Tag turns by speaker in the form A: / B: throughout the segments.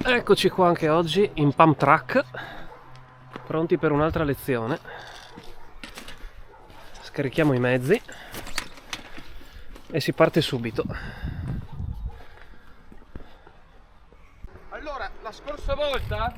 A: Eccoci qua anche oggi in pump track, pronti per un'altra lezione. Scarichiamo i mezzi e si parte subito.
B: Allora, la scorsa volta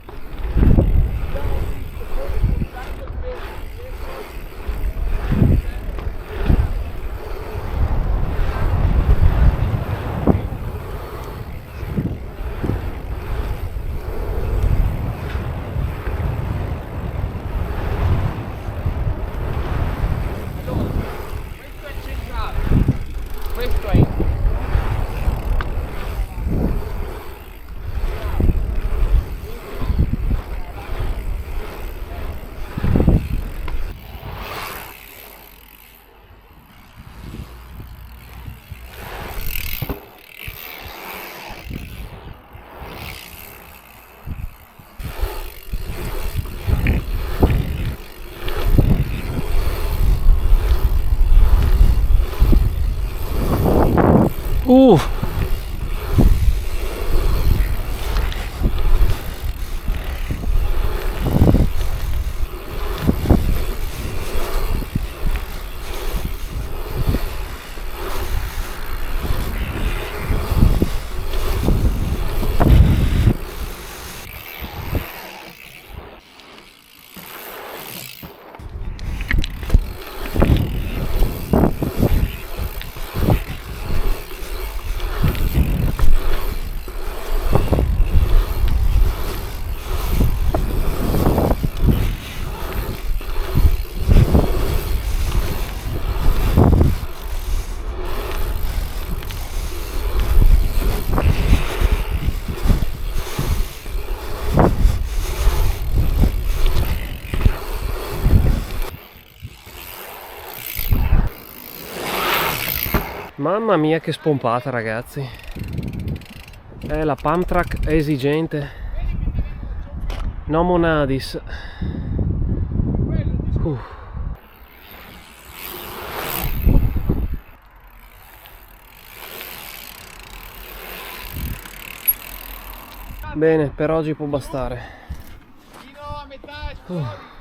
B: questo è centrale, questo è
A: Uh! Mamma mia che spompata, ragazzi. La pump track è esigente. No monadis. Bene, per oggi può bastare.
B: fino a metà esplodi.